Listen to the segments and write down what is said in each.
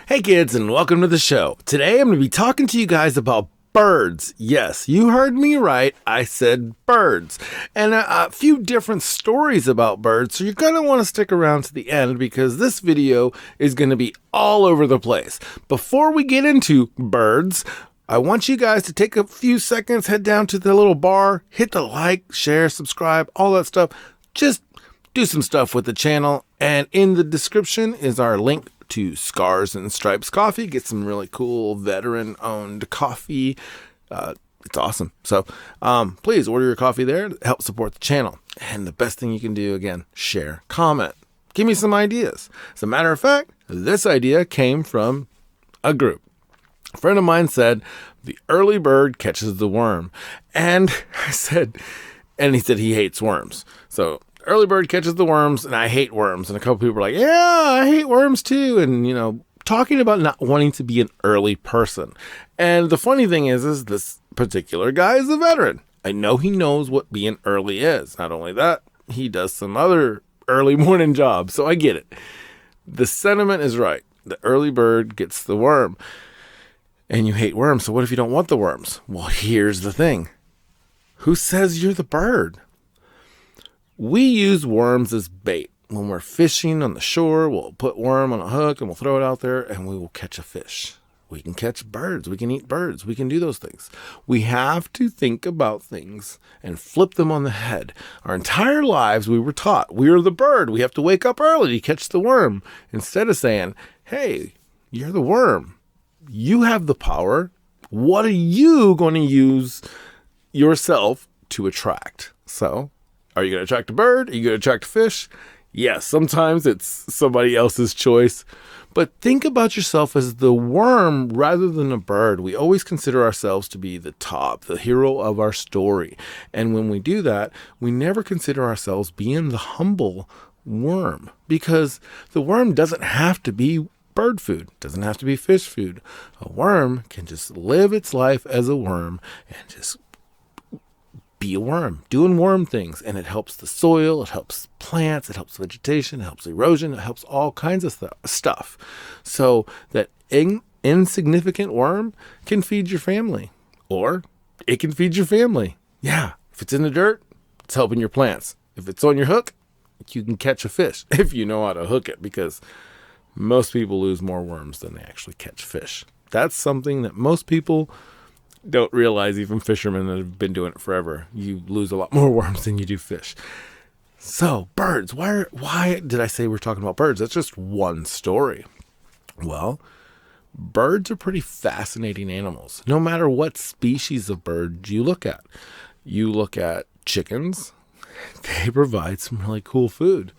Hey kids, and welcome to the show. Today I'm going to be talking to you guys about birds. Yes, you heard me right. I said birds. And a few different stories about birds, so you're going to want to stick around to the end because this video is going to be all over the place. Before we get into birds, I want you guys to take a few seconds, head down to the little bar, hit the like, share, subscribe, all that stuff. Just do some stuff with the channel. And in the description is our link to Scars and Stripes Coffee. Get some really cool veteran-owned coffee. It's awesome. So please order your coffee there to help support the channel. And the best thing you can do, again, share, comment. Give me some ideas. As a matter of fact, this idea came from a group. A friend of mine said, the early bird catches the worm. And I said, and he said he hates worms. So early bird catches the worms, and I hate worms. And a couple people were like, yeah, I hate worms too. And, talking about not wanting to be an early person. And the funny thing is this particular guy is a veteran. I know he knows what being early is. Not only that, he does some other early morning jobs. So I get it. The sentiment is right. The early bird gets the worm. And you hate worms. So what if you don't want the worms? Well, here's the thing. Who says you're the bird? We use worms as bait. When we're fishing on the shore, we'll put worm on a hook and we'll throw it out there and we will catch a fish. We can catch birds. We can eat birds. We can do those things. We have to think about things and flip them on the head. Our entire lives we were taught we are the bird. We have to wake up early to catch the worm. Instead of saying, hey, you're the worm. You have the power. What are you going to use yourself to attract? So, are you going to attract a bird? Are you going to attract a fish? Yes, sometimes it's somebody else's choice. But think about yourself as the worm rather than a bird. We always consider ourselves to be the top, the hero of our story. And when we do that, we never consider ourselves being the humble worm. Because the worm doesn't have to be bird food, doesn't have to be fish food. A worm can just live its life as a worm and just be a worm, doing worm things, and it helps the soil, it helps plants, it helps vegetation, it helps erosion, it helps all kinds of stuff. So that insignificant worm can feed your family, or it can feed your family. Yeah, if it's in the dirt, it's helping your plants. If it's on your hook, you can catch a fish if you know how to hook it, because most people lose more worms than they actually catch fish. That's something that most people don't realize, even fishermen that have been doing it forever. You lose a lot more worms than you do fish. So, birds. Why did I say we're talking about birds? That's just one story. Well, birds are pretty fascinating animals. No matter what species of bird you look at. You look at chickens. They provide some really cool food.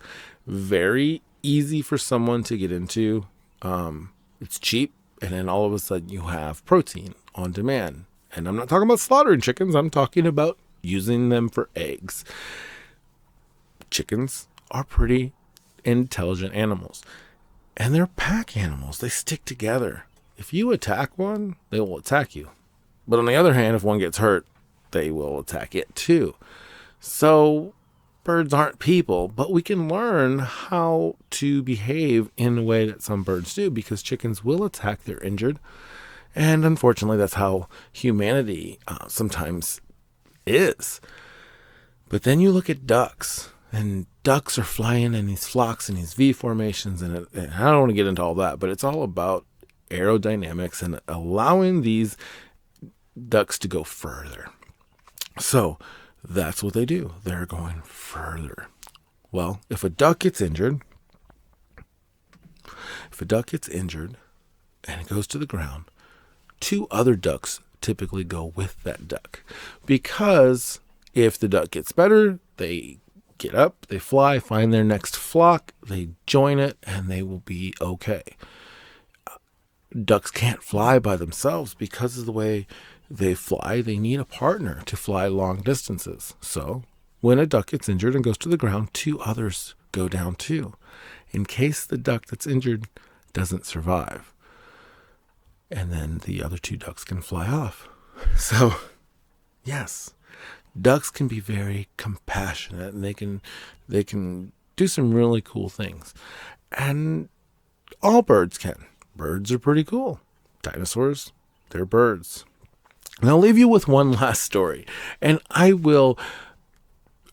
Very easy for someone to get into. It's cheap. And then all of a sudden you have protein on demand. And I'm not talking about slaughtering chickens. I'm talking about using them for eggs. Chickens are pretty intelligent animals. And they're pack animals. They stick together. If you attack one, they will attack you. But on the other hand, if one gets hurt, they will attack it too. So birds aren't people, but we can learn how to behave in the way that some birds do, because chickens will attack their injured. And unfortunately, that's how humanity sometimes is. But then you look at ducks, and ducks are flying in these flocks and these V formations. And I don't want to get into all that, but it's all about aerodynamics and allowing these ducks to go further. So that's what they do. They're going further. Well, if a duck gets injured and it goes to the ground, two other ducks typically go with that duck, because if the duck gets better, they get up, they fly, find their next flock, they join it, and they will be okay. Ducks can't fly by themselves because of the way they fly. They need a partner to fly long distances. So when a duck gets injured and goes to the ground, two others go down too, in case the duck that's injured doesn't survive. And then the other two ducks can fly off. So, yes, ducks can be very compassionate, and they can do some really cool things. And all birds can. birds are pretty cool. Dinosaurs, they're birds. And I'll leave you with one last story, and I will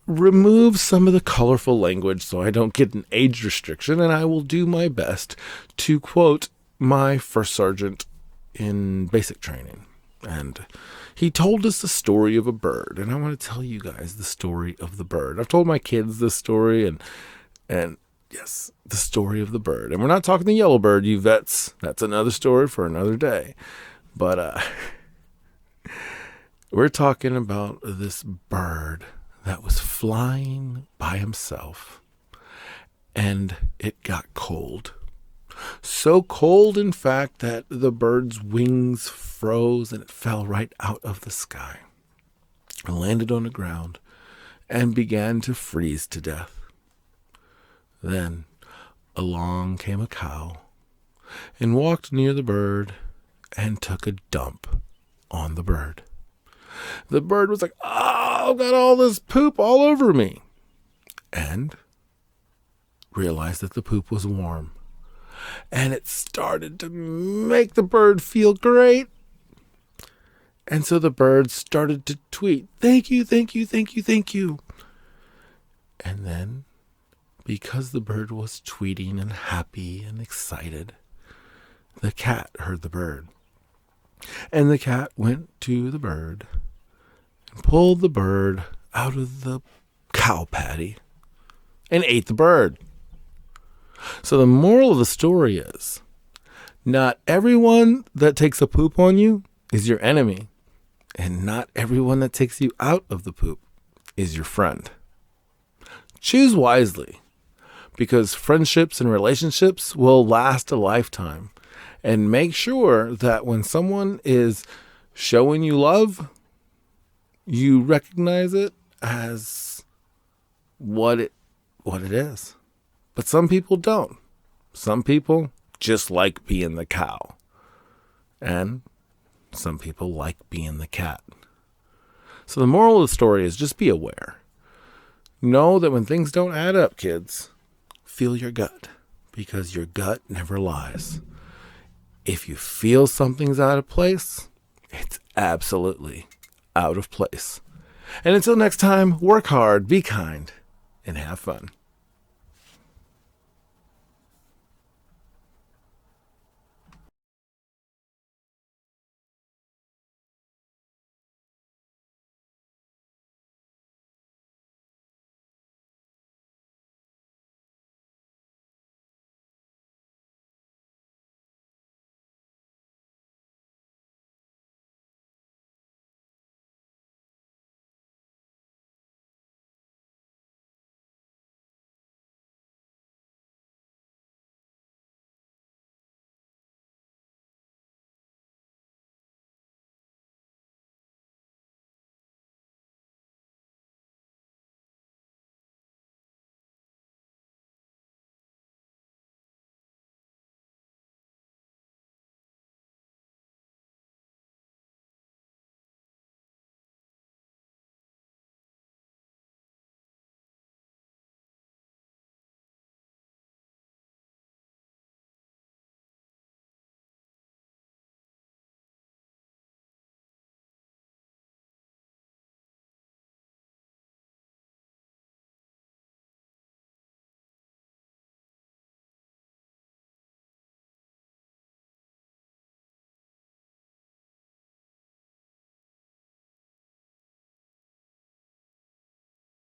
remove some of the colorful language so I don't get an age restriction, and I will do my best to quote my first sergeant in basic training. And he told us the story of a bird, and I want to tell you guys the story of the bird. I've told my kids this story, and yes, the story of the bird. And we're not talking the yellow bird, you vets. That's another story for another day. But we're talking about this bird that was flying by himself, and it got cold. So cold, in fact, that the bird's wings froze and it fell right out of the sky and landed on the ground and began to freeze to death. Then along came a cow and walked near the bird and took a dump on the bird. The bird was like, "Oh, I've got all this poop all over me," and realized that the poop was warm. And it started to make the bird feel great. And so the bird started to tweet, "Thank you, thank you, thank you, thank you." And then, because the bird was tweeting and happy and excited, the cat heard the bird. And the cat went to the bird and pulled the bird out of the cow patty and ate the bird. So the moral of the story is, not everyone that takes a poop on you is your enemy, and not everyone that takes you out of the poop is your friend. Choose wisely, because friendships and relationships will last a lifetime. And make sure that when someone is showing you love, you recognize it as what it is. But some people don't. Some people just like being the cow. And some people like being the cat. So the moral of the story is just be aware. Know that when things don't add up, kids, feel your gut, because your gut never lies. If you feel something's out of place, it's absolutely out of place. And until next time, work hard, be kind, and have fun.